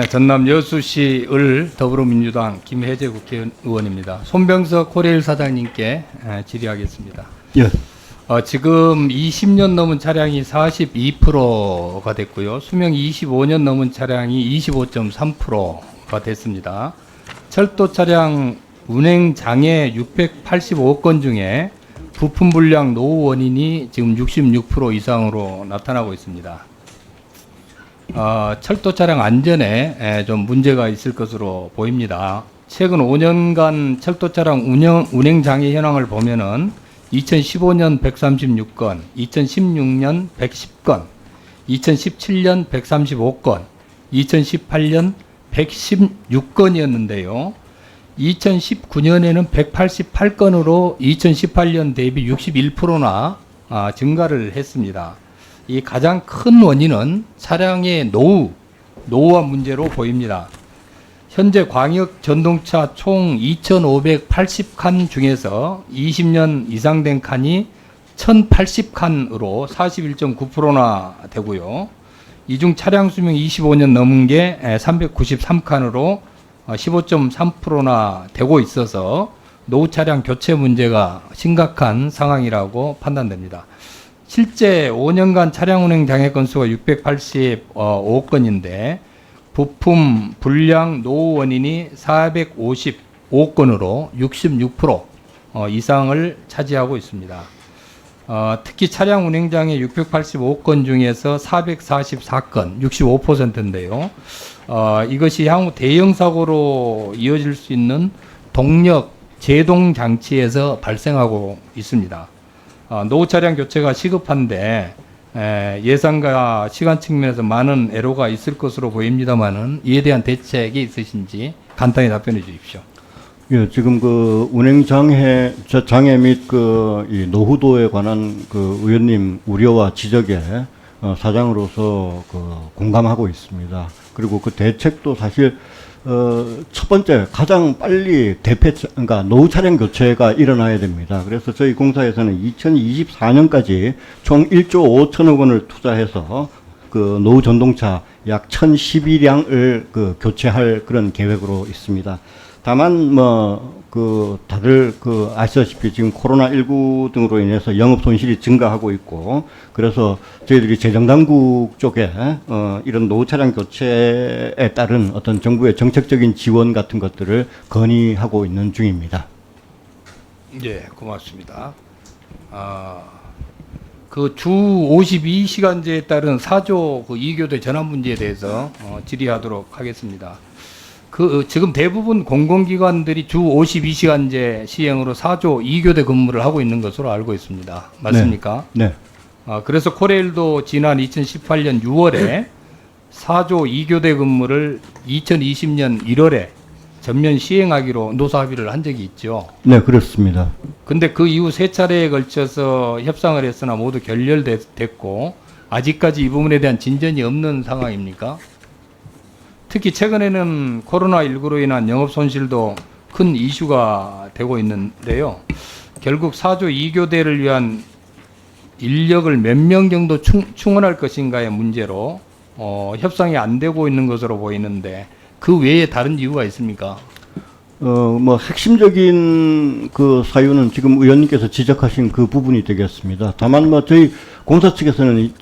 전남 여수시을 더불어민주당 김혜재 국회의원입니다. 손병석 코레일 사장님께 질의하겠습니다. 예. 지금 20년 넘은 차량이 42%가 됐고요. 수명이 25년 넘은 차량이 25.3%가 됐습니다. 철도 차량 운행 장애 685건 중에 부품 불량 노후 원인이 지금 66% 이상으로 나타나고 있습니다. 철도 차량 안전에 좀 문제가 있을 것으로 보입니다. 최근 5년간 철도 차량 운행 장애 현황을 보면은 2015년 136건, 2016년 110건, 2017년 135건, 2018년 116건이었는데요. 2019년에는 188건으로 2018년 대비 61%나 증가를 했습니다. 이 가장 큰 원인은 차량의 노후화 문제로 보입니다. 현재 광역 전동차 총 2,580칸 중에서 20년 이상 된 칸이 1,080칸으로 41.9%나 되고요. 이 중 차량 수명 25년 넘은 게 393칸으로 15.3%나 되고 있어서 노후 차량 교체 문제가 심각한 상황이라고 판단됩니다. 실제 5년간 차량 운행 장애 건수가 685건인데 부품 불량 노후 원인이 455건으로 66% 이상을 차지하고 있습니다. 특히 차량 운행 장애 685건 중에서 444건, 65%인데요. 이것이 향후 대형 사고로 이어질 수 있는 동력 제동 장치에서 발생하고 있습니다. 노후 차량 교체가 시급한데 예산과 시간 측면에서 많은 애로가 있을 것으로 보입니다만은 이에 대한 대책이 있으신지 간단히 답변해 주십시오. 예, 지금 그 운행 장애 및 이 노후도에 관한 그 의원님 우려와 지적에 사장으로서 공감하고 있습니다. 그리고 그 대책도 사실 첫 번째 가장 빨리 그러니까 노후 차량 교체가 일어나야 됩니다. 그래서 저희 공사에서는 2024년까지 총 1조 5천억 원을 투자해서 그 노후 전동차 약 1,012량을 교체할 그런 계획으로 있습니다. 다만 다들 아시다시피 지금 코로나19 등으로 인해서 영업 손실이 증가하고 있고, 그래서 저희들이 재정당국 쪽에 이런 노후 차량 교체에 따른 어떤 정부의 정책적인 지원 같은 것들을 건의하고 있는 중입니다. 예, 고맙습니다. 그 주 52시간제에 따른 4조 2교대 전환 문제에 대해서 질의하도록 하겠습니다. 지금 대부분 공공기관들이 주 52시간제 시행으로 4조 2교대 근무를 하고 있는 것으로 알고 있습니다. 맞습니까? 네. 그래서 코레일도 지난 2018년 6월에 4조 2교대 근무를 2020년 1월에 전면 시행하기로 노사 합의를 한 적이 있죠. 네, 그렇습니다. 근데 그 이후 3차례에 걸쳐서 협상을 했으나 모두 결렬됐고 아직까지 이 부분에 대한 진전이 없는 상황입니까? 특히 최근에는 코로나19로 인한 영업 손실도 큰 이슈가 되고 있는데요. 결국 4조 2교대를 위한 인력을 몇 명 정도 충원할 것인가의 문제로 협상이 안 되고 있는 것으로 보이는데 그 외에 다른 이유가 있습니까? 핵심적인 그 사유는 지금 의원님께서 지적하신 그 부분이 되겠습니다. 다만 저희 공사 측에서는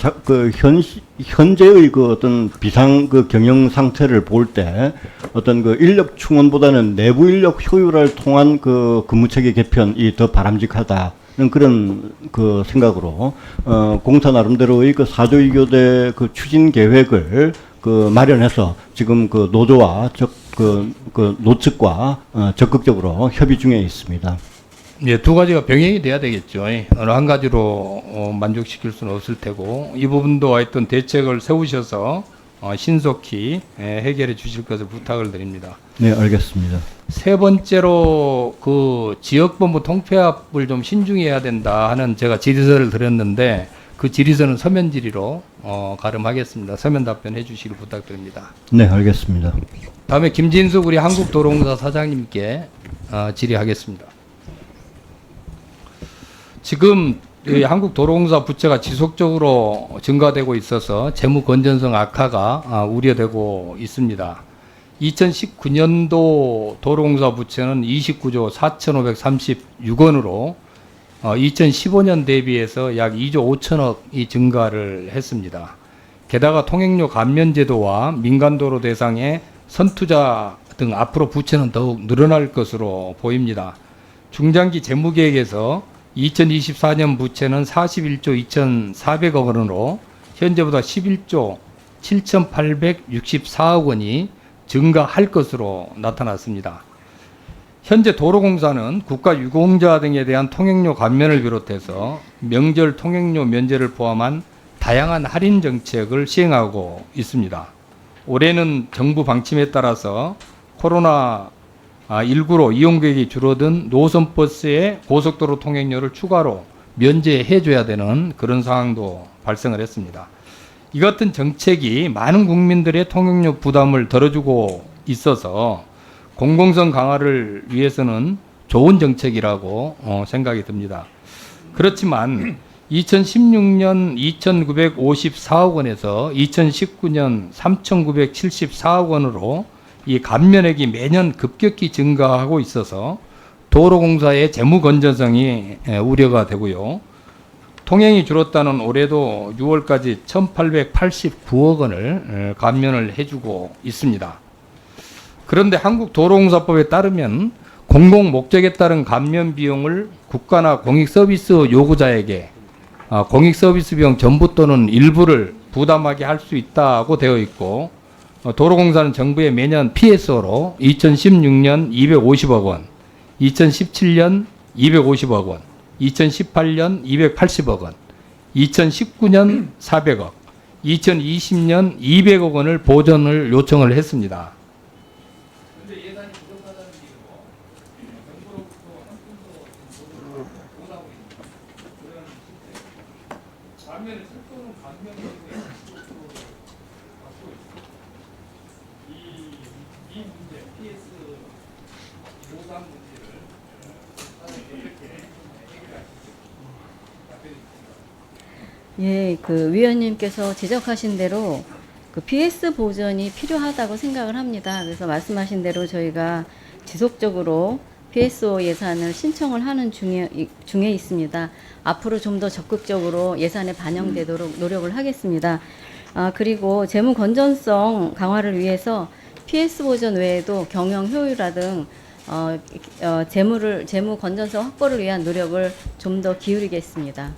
현재의 어떤 경영 상태를 볼 때 어떤 인력 충원보다는 내부 인력 효율화를 통한 근무 체계 개편이 더 바람직하다는 그런 생각으로 공사 나름대로의 4조 2교대 추진 계획을 마련해서 지금 노조와 노측과 적극적으로 협의 중에 있습니다. 예, 두 가지가 병행이 돼야 되겠죠. 어느 한 가지로 만족시킬 수는 없을 테고 이 부분도 하여튼 대책을 세우셔서 신속히 해결해 주실 것을 부탁을 드립니다. 네, 알겠습니다. 세 번째로 지역본부 통폐합을 좀 신중해야 된다 하는 제가 질의서를 드렸는데 그 질의서는 서면 질의로 가름하겠습니다. 서면 답변해 주시길 부탁드립니다. 네, 알겠습니다. 다음에 김진숙 우리 한국도로공사 사장님께 질의하겠습니다. 지금 이 한국도로공사 부채가 지속적으로 증가되고 있어서 재무 건전성 악화가 우려되고 있습니다. 2019년도 도로공사 부채는 29조 4,536원으로 2015년 대비해서 약 2조 5천억이 증가를 했습니다. 게다가 통행료 감면 제도와 민간도로 대상의 선투자 등 앞으로 부채는 더욱 늘어날 것으로 보입니다. 중장기 재무계획에서 2024년 부채는 41조 2,400억 원으로 현재보다 11조 7,864억 원이 증가할 것으로 나타났습니다. 현재 도로공사는 국가 유공자 등에 대한 통행료 감면을 비롯해서 명절 통행료 면제를 포함한 다양한 할인 정책을 시행하고 있습니다. 올해는 정부 방침에 따라서 코로나19로 이용객이 줄어든 노선버스의 고속도로 통행료를 추가로 면제해 줘야 되는 그런 상황도 발생을 했습니다. 이 같은 정책이 많은 국민들의 통행료 부담을 덜어주고 있어서 공공성 강화를 위해서는 좋은 정책이라고 생각이 듭니다. 그렇지만 2016년 2,954억 원에서 2019년 3,974억 원으로 이 감면액이 매년 급격히 증가하고 있어서 도로공사의 재무 건전성이 우려가 되고요. 통행이 줄었다는 올해도 6월까지 1,889억 원을 감면을 해주고 있습니다. 그런데 한국도로공사법에 따르면 공공 목적에 따른 감면 비용을 국가나 공익서비스 요구자에게 공익서비스 비용 전부 또는 일부를 부담하게 할 수 있다고 되어 있고, 도로공사는 정부에 매년 PSO로 2016년 250억 원, 2017년 250억 원, 2018년 280억 원, 2019년 400억, 2020년 200억 원을 보전을 요청을 했습니다. 그런데 예산이 부족하다는 이유로 정부로부터 한 푼도 못 하고 있는 그런 실태. 반면에 철도는 감면을 갖고 있습니다. 이 문제, PS 보상 문제를 이렇게 예, 그 위원님께서 지적하신 대로 그 PS 보전이 필요하다고 생각을 합니다. 그래서 말씀하신 대로 저희가 지속적으로 PSO 예산을 신청을 하는 중에 있습니다. 앞으로 좀 더 적극적으로 예산에 반영되도록 노력을 하겠습니다. 그리고 재무 건전성 강화를 위해서 PS 보전 외에도 경영 효율화 등 재무 건전성 확보를 위한 노력을 좀 더 기울이겠습니다.